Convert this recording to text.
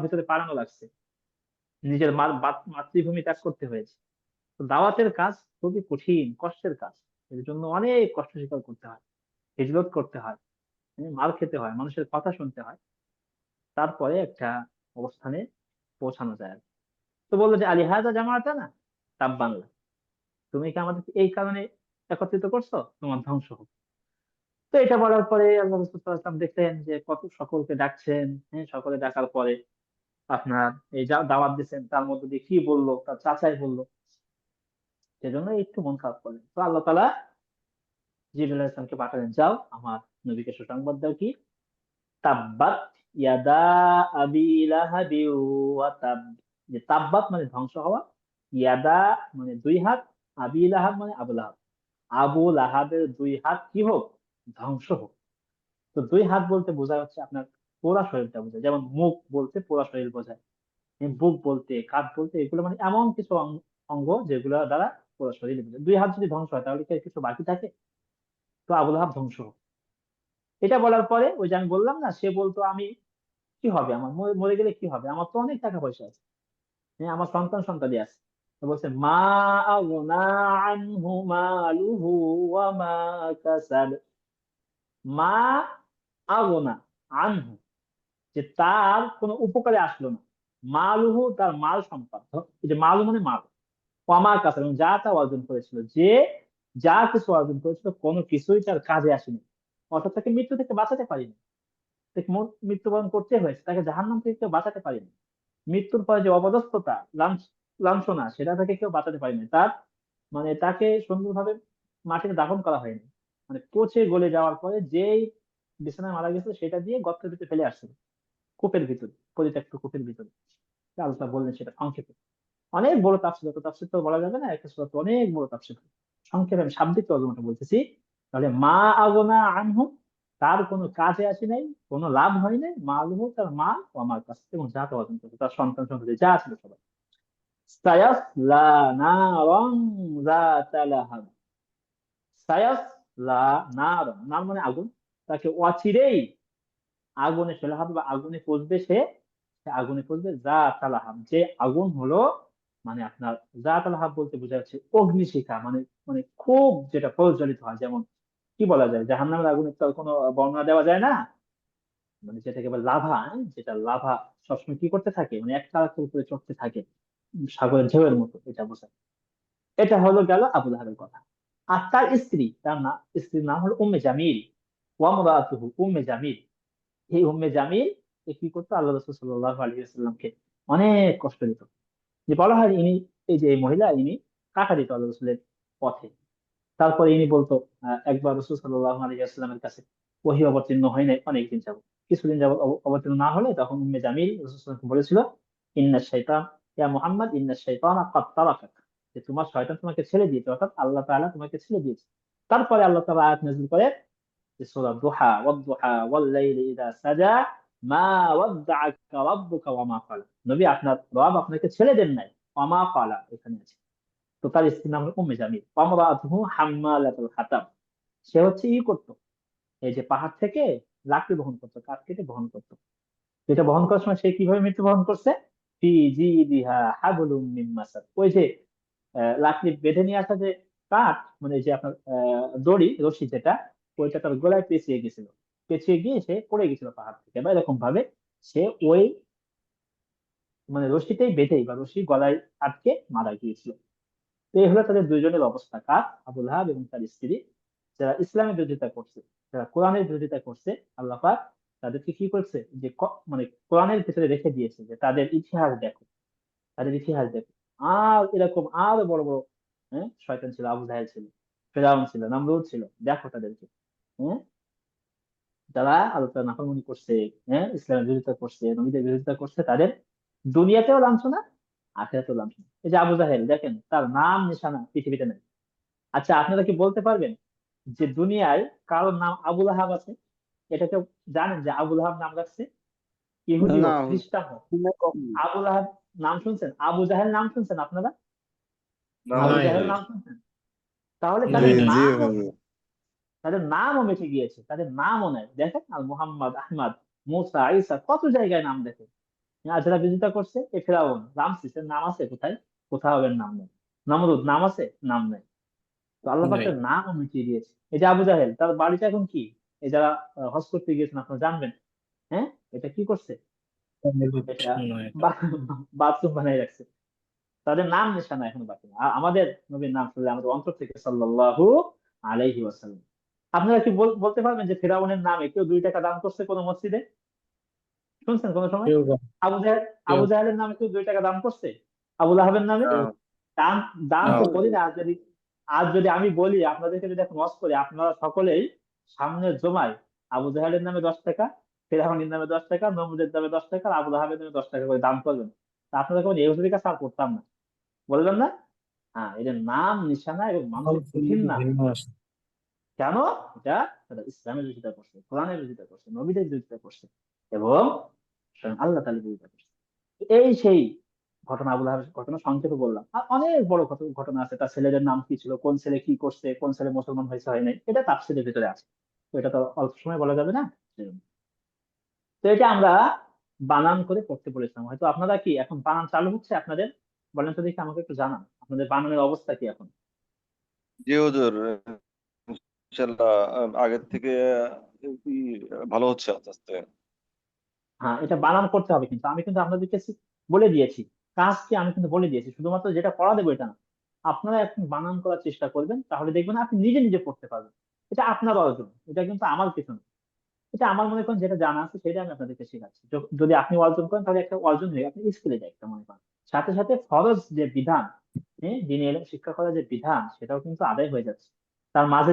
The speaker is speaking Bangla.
ভিতরে পালানো লাগছে, নিজের মাতৃভূমি ত্যাগ করতে হয়েছে। তো দাওয়াতের কাজ খুবই কঠিন, কষ্টের কাজ। এর জন্য অনেক কষ্ট স্বীকার করতে হয়, হিজরত করতে হয়, মার খেতে হয়, মানুষের কথা শুনতে হয়, তারপরে একটা অবস্থানে পৌঁছানো যায় আর কি। তো বললো যে আলী হাজা জামাআতা না তাব্বানলা, তুমি কি আমাদের এই কারণে একত্রিত করছো, তোমার ধ্বংস হোক। তো এটা বলার পরে আল্লাহ রাসূল সাল্লাল্লাহু আলাইহি ওয়াসাল্লাম দেখলেন যে কত সকলকে ডাকছেন, হ্যাঁ, সকলে ডাকার পরে আপনার এই যা দাওয়াত দিচ্ছেন তার মধ্যে দিয়ে কি বললো, তার চাচাই বললো, সেজন্য একটু মন খারাপ করলেন। তো আল্লাহ তাআলা জিবরাইল আলাইহিস সালামকে পাঠালেন, যাও আমার নবীকে সুসংবাদ দাও কি, তাব্বাত ইয়াদা আবি লাহাবি ওয়া তাব। যে তাব্বাত মানে ধ্বংস হওয়া, ইয়াদা মানে দুই হাত, আবি লাহাব মানে আবু লাহাব, আবু লাহাবের দুই হাত কি হোক, ধ্বংস হোক। তো দুই হাত বলতে বোঝায় হচ্ছে আপনার পোড়া শরীরটা বোঝায়, যেমন মুখ বলতে পোড়া শরীর বোঝায়, বুক বলতে, কাঁধ বলতে, এগুলো মানে এমন কিছু অঙ্গ যেগুলো দ্বারা পোড়া শরীর বোঝায়। দুই হাত যদি ধ্বংস হয় তাহলে কি আর কিছু বাকি থাকে? তো আবু লাহাব ধ্বংস হোক। এটা বলার পরে ওই যে আমি বললাম না, সে বলতো আমি কি হবে, আমার মরে গেলে কি হবে, আমার তো অনেক টাকা পয়সা আছে, হ্যাঁ, আমার সন্তান সন্ততি আছে। তো বলছে মা আগনা আনহু মালুহু ওয়া মা কাসাব। মা আগনা আনহু, যে তার কোনো উপকারে আসলো না, মালুহু তার মাল সম্পদ, এই যে মালু মানে মাল, ওয়ামা কাসাব এবং যা তা অর্জন করেছিল, যে যা কিছু অর্জন করেছিল কোনো কিছুই তার কাজে আসেনি। অর্থাৎ তাকে মৃত্যু থেকে বাঁচাতে পারিনি, তাকে মৃত্যুবরণ করতে হয়েছে, তাকে জাহান্নাম থেকে কেউ বাঁচাতে পারেনি। মৃত্যুর পরে যে অপদস্থতা, লাঞ্ছনা, সেটা থেকে কেউ বাঁচাতে পারেনি তার, মানে তাকে সুন্দরভাবে মাটিতে দাফন করা হয়নি, মানে পচে গলে যাওয়ার পরে যেই বিছানায় মারা গেছে সেটা দিয়ে গর্তের ভিতরে ফেলে আসছিল, কূপের ভিতরে, পরিত্যক্ত কূপের ভিতরে। আল্লাহ বললেন সেটা সংক্ষেপে। অনেক বড় তাফসীর, যত তাফসীর তো বলা যাবে না, একটা সূরা তো অনেক বড় তাফসীর। সংক্ষেপে আমি শাব্দিক তর্জমাটা বলতেছি। তাহলে মা আগনা আনহু, তার কোনো কাজে আসে নাই, কোনো লাভ হয় নাই, মালুহু তার মাল, ও আমার কাছে এবং যা তা অর্জন করছে, তার সন্তান সন্ততি যা ছিল সবাই। সায়াসলা নারান যাতা লাহাব। সায়াসলা নারান, নার মানে আগুন, তাকে অচিরেই আগুনে ফেলা হবে বা আগুনে পচবে সে, সে আগুনে পচবে, যাতা লাহাব, যে আগুন হলো মানে আপনার, যাতা লাহাব বলতে বোঝা যাচ্ছে অগ্নিশিখা, মানে মানে খুব যেটা প্রজ্বলিত হয়, যেমন কি বলা যায়, জাহান্নামের আগুনের তো আর কোনো বর্ণনা দেওয়া যায় না, মানে যেটাকে বলে লাভা, যেটা লাভা সবসময় কি করতে থাকে, মানে একটা আরেকটার উপরে চড়তে থাকে, সাগরের ঢেউয়ের মতো, এটা বোঝায়। এটা হলো গেল আবু লাহাবের কথা। আর তার স্ত্রী, তার না, স্ত্রীর নাম হলো উম্মে জামিল, ওয়ামরাতুহু উম্মে জামিল। এই উম্মে জামিল এ কি করতো, আল্লাহ রাসূল সাল্লাল্লাহু আলাইহি ওয়াসাল্লামকে অনেক কষ্ট দিত। যে বলা হয় ইনি, এই যে এই মহিলা, ইনি কাটা দিত আল্লাহ রাসূলের পথে। তারপরে ইনি বলতো, একবার রাসূল সাল্লাল্লাহু আলাইহি ওয়াসাল্লামের কাছে ওহী অবতীর্ণ হয় নাই অনেকদিন যাবত, কিছুদিন যাবত অবতীর্ণ না হলে তখন উম্মে জামিল রাসূল সাল্লাল্লাহু আলাইহি ওয়াসাল্লামকে বলেছিল, ইন্না শাইতান, ইয়া মুহাম্মদ ইন্না শাইতানা কাদ তারাকাক, যে তোমার শয়তান তোমাকে ছেড়ে দিয়েছে, অর্থাৎ আল্লাহ তাআলা তোমাকে ছেড়ে দিয়েছে। তারপরে আল্লাহ তাআলা আয়াত নাযিল করে, যে সূরা দুহা, ওয়াদ-দুহা ওয়াল-লাইলি ইযা সাজা, মা ওয়াদ্দাআকা রাব্বুকা ওয়া মা ক্বালা। নবী, আপনার রব আপনাকে ছেড়ে দেন নাই, ওয়া মা ক্বালা এখানে আছে। তো তার স্ত্রীর নাম হলো উম্মে জামিল। ওয়ামরাতুহু হাম্মালাতুল হাতাব, সে হচ্ছে ই করতো, এই যে পাহাড় থেকে লাকড়ি বহন করতো, কাঠ কেটে বহন করতো। যেটা বহন করার সময় সে কিভাবে মৃত্যুবরণ করছে, ফি জিদিহা হাবলুম মিন মাসাদ, ওই যে লাকড়ি বেঁধে নিয়ে আসা যে কাঠ, মানে যে আপনার দড়ি, রশি যেটা, ওইটা তার গলায় পেঁচিয়ে গেছিল, পেঁচিয়ে গিয়ে সে পড়ে গেছিল পাহাড় থেকে, বা এরকম ভাবে সে ওই মানে রশিতেই বেঁধেই বা রশি গলায় আটকে মারা গিয়েছিল। তো এই হলো তাদের দুইজনের অবস্থা, কার, আবুল আহাব এবং তার স্ত্রী, যারা ইসলামের বিরোধিতা করছে, যারা কোরআনের বিরোধিতা করছে। আল্লাহ পাক তাদেরকে কি করছে, যে মানে কোরআনের ভিতরে রেখে দিয়েছে যে তাদের ইতিহাস দেখো, তাদের ইতিহাস দেখো। আর এরকম আরো বড় বড়, হ্যাঁ, শয়তান ছিল, আবু জাহেল ছিল, ফেরাউন ছিল, নমরুদ ছিল, দেখো তাদেরকে, হ্যাঁ, যারা আল্লাহ নাফরমানি করছে, হ্যাঁ, ইসলামের বিরোধিতা করছে, নবীদের বিরোধিতা করছে, তাদের দুনিয়াতেও লাঞ্ছনা, আখিরাতেও লাঞ্ছনা। এই যে আবু জাহেল দেখেন, তার নাম নিশানা পৃথিবীতে নেই। আচ্ছা, আপনারা কি বলতে পারবেন যে দুনিয়ায় কারোর নাম আবুল আহাব আছে? এটা কেউ জানেন যে আবুল আহাব নাম রাখছে? ইহুদি না, হোক, খ্রিস্টান হোক, শুনে কখনো। আবুল আহাব নাম শুনছেন? আবু জাহেল নাম শুনছেন আপনারা? না আবু ভাই। নাই জাহেল ভাই। নাম শুনছেন? তাহলে জি তাদের না। জি নামও, ভাই। তাদের নামও মিটে গিয়েছে, তাদের নামও নাই। দেখেন আল মুহাম্মদ, আহমদ, মুসা, ঈসা, কত জায়গায় নাম দেখেন, আর যারা বিরোধিতা করছে এই ফেরাউন, রামসিস এর নাম আছে কোথায়? কোথাও এর নাম নেই। নমরুদ নাম আছে? নাম নেই। তো আল্লাহ পাক নাই। তার নামও মিটিয়ে দিয়েছে। এই যে আবু জাহেল, তার বাড়িটা এখন কি? এই যারা হজ করতে গিয়েছেন আপনারা জানবেন, হ্যাঁ, এটা কি করছে? এটা মনে হয় এটা। বাথরুম বানাই রাখছে। তাদের নাম নিশানা এখন বাকি না। আর আমাদের নবীর নাম শুনলে আমাদের অন্তর থেকে সাল্লাল্লাহু আলাইহি ওয়াসাল্লাম। আপনারা কি বলতে পারবেন যে ফেরাউনের নামে কেউ 2 টাকা দান করছে কোনো মসজিদে? শুনছেন কোনো সময়? কেউ আবু জাহেল, কেউ আবু জাহেলের নামে কেউ 2 টাকা দান করছে? আবু লাহাবের নামে? কেউ দান, দান না। তো করি না। আজ যদি আমি বলি আপনাদেরকে, যদি এখন ওয়াজ করি, আপনারা সকলেই সামনের জমায় আবু জাহেলের নামে 10 টাকা, ফেরাউনের নামে 10 টাকা, নমরুদের নামে 10 টাকা, আর আবু লাহাবের নামে 10 টাকা করে দান করবেন, তা আপনারা কেমন এহুদির কাছে আর করতাম না? বলবেন না? হ্যাঁ, এদের নাম নিশানা এবং ফল মানুষের ফুল কঠিন নাম। ভিন্ন আসে। কেন? এটা তারা ইসলামের বিরোধিতা করছে, কোরআনের বিরোধিতা করছে, নবীদের বিরোধিতা করছে, এবং স্বয়ং আল্লাহ তাআলার বিরোধিতা করছে। এই সেই ঘটনা, আবুল আহাবের ঘটনা সংক্ষেপে বললাম। আর অনেক বড় ঘটনা আছে। তার ছেলেদের নাম কি ছিল, কোন ছেলে কি করছে, কোন ছেলে মুসলমান হয়েছে হয় নাই, এটা তাফসীরের ভিতরে আছে। তো এটা তো অল্প সময় বলা যাবে না, সেজন্য। তো এটা আমরা বানান করে পড়তে বলেছিলাম। হয়তো আপনারা কি এখন বানান চালু হচ্ছে আপনাদের? বলেন তো দেখি, আমাকে একটু জানান আপনাদের বানানের অবস্থা কি এখন। জি হুজুর, ইনশাল্লাহ আগের থেকে কি ভালো হচ্ছে আস্তে আস্তে। হ্যাঁ, এটা বানান করতে হবে, কিন্তু আমি কিন্তু আপনাদেরকে বলে দিয়েছি, কাজ কি আমি কিন্তু বলে দিয়েছি, শুধুমাত্র যেটা পড়া দেবো এটা না। আপনারা এখন বানান করার চেষ্টা করবেন, তাহলে দেখবেন আপনি নিজে নিজে পড়তে পারবেন। এটা আপনার অর্জন, এটা কিন্তু আমার কিছু না। এটা আমার মনে করেন যেটা জানা আছে সেটা আমি আপনাদেরকে শেখাচ্ছি। যদি আপনি অর্জন করেন তাহলে একটা অর্জন হয়ে আপনি স্কিলে যায় একটা, মনে করেন। সাথে সাথে ফরজ যে বিধান, হ্যাঁ, দিনের শিক্ষা করার যে বিধান, সেটাও কিন্তু আদায় হয়ে যাচ্ছে। তার মাঝে